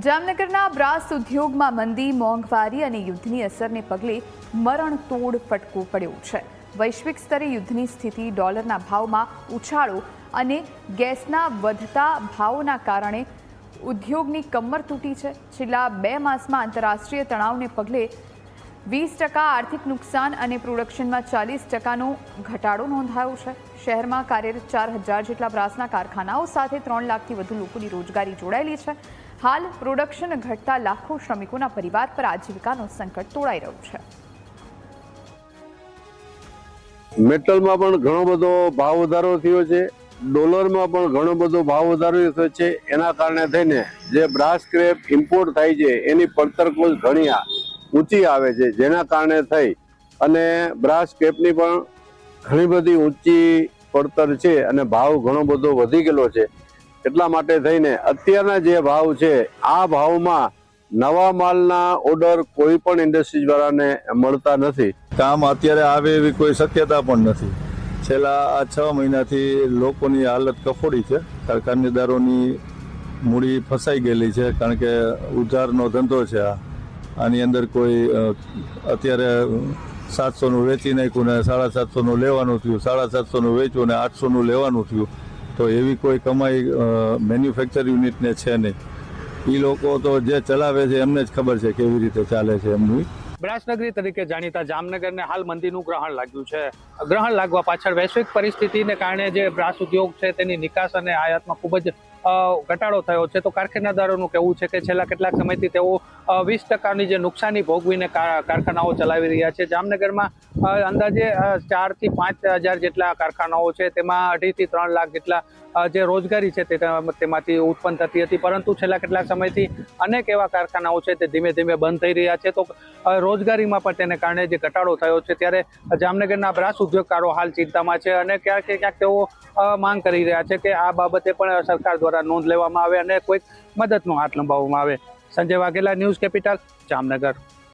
જામનગરના બ્રાસ ઉદ્યોગમાં મંદી, મોંઘવારી અને યુદ્ધની અસરને પગલે મરણતોડ ફટકો પડ્યો છે. વૈશ્વિક સ્તરે યુદ્ધની સ્થિતિ, ડોલરના ભાવમાં ઉછાળો અને ગેસના વધતા ભાવોના કારણે ઉદ્યોગની કમર તૂટી છે. છેલ્લા 2 માસમાં આંતરરાષ્ટ્રીય તણાવને પગલે 20% આર્થિક નુકસાન અને પ્રોડક્શનમાં 40%નો ઘટાડો નોંધાયો છે. શહેરમાં કાર્યરત 4000 જેટલા બ્રાસના કારખાનાઓ સાથે 3 લાખથી વધુ લોકોની રોજગારી જોડાયેલી છે. હાલ પ્રોડક્શન ઘટતા લાખો શ્રમિકોના પરિવાર પર આજીવિકાનો સંકટ તોડાઈ રહ્યું છે. મેટલમાં પણ ઘણો બધો ભાવ વધારો થયો છે. ડોલરમાં પણ ઘણો બધો ભાવ વધારો થયો છે. એના કારણે થઈને જે બ્રાસ સ્ક્રેપ ઇમ્પોર્ટ થાય છે એની પડતર કોસ્ટ ઘણી ઊંચી આવે છે, જેના કારણે થઈ અને બ્રાસ સ્ક્રેપની પણ ઘણી બધી ઊંચી પડતર છે અને ભાવ ઘણો બધો વધી ગયેલો છે. એટલા માટે થઈને અત્યારના જે ભાવ છે આ ભાવમાં નવા માલના ઓર્ડર કોઈ પણ ઇન્ડસ્ટ્રીઝ વાળાને મળતા નથી. કામ અત્યારે આવે એવી કોઈ શક્યતા પણ નથી. છેલ્લા આ 6 મહિનાથી લોકોની હાલત કફોડી છે. કારખાનેદારોની મૂડી ફસાઈ ગયેલી છે, કારણ કે ઉધારનો ધંધો છે. આની અંદર કોઈ અત્યારે 700નું વેચી નાખ્યું ને 750નું લેવાનું થયું, 750નું વેચ્યું ને 800નું લેવાનું થયું. તો એવી કોઈ કમાઈ મેન્યુફેક્ચર યુનિટને છે નહીં. એ લોકો તો જે ચલાવે છે એમને જ ખબર છે કેવી રીતે ચાલે છે એમનું. બ્રાસનગરી તરીકે જાણીતા જામનગરને હાલ મંદીનું ગ્રહણ લાગ્યું છે. ગ્રહણ લાગવા પાછળ વૈશ્વિક પરિસ્થિતિને કારણે જે બ્રાસ ઉદ્યોગ છે તેની નિકાસ અને આયાતમાં ખૂબ જ ઘટાડો થયો છે. તો કારખાનેદારોનું કહેવું છે કે છેલ્લા કેટલાક સમયથી તેઓ 20%ની જે નુકસાની ભોગવીને કારખાનાઓ ચલાવી રહ્યા છે. જામનગરમાં અંદાજે 4 થી 5 હજાર જેટલા કારખાનાઓ છે, તેમાં 2.5 થી 3 લાખ જેટલા જે રોજગારી છે તેમાંથી ઉત્પન્ન થતી હતી. પરંતુ છેલ્લા કેટલાક સમયથી અનેક એવા કારખાનાઓ છે તે ધીમે ધીમે બંધ થઈ રહ્યા છે. તો રોજગારીમાં પણ તેને કારણે જે ઘટાડો થયો છે, ત્યારે જામનગરના બ્રાસ ઉદ્યોગકારો હાલ ચિંતામાં છે અને ક્યાંક તેઓ માંગ કરી રહ્યા છે કે આ બાબતે પણ સરકાર દ્વારા નોંધ લેવામાં આવે અને કોઈક મદદનો હાથ લંબાવવામાં આવે. Sanjay Vaghela, news capital, Jamnagar.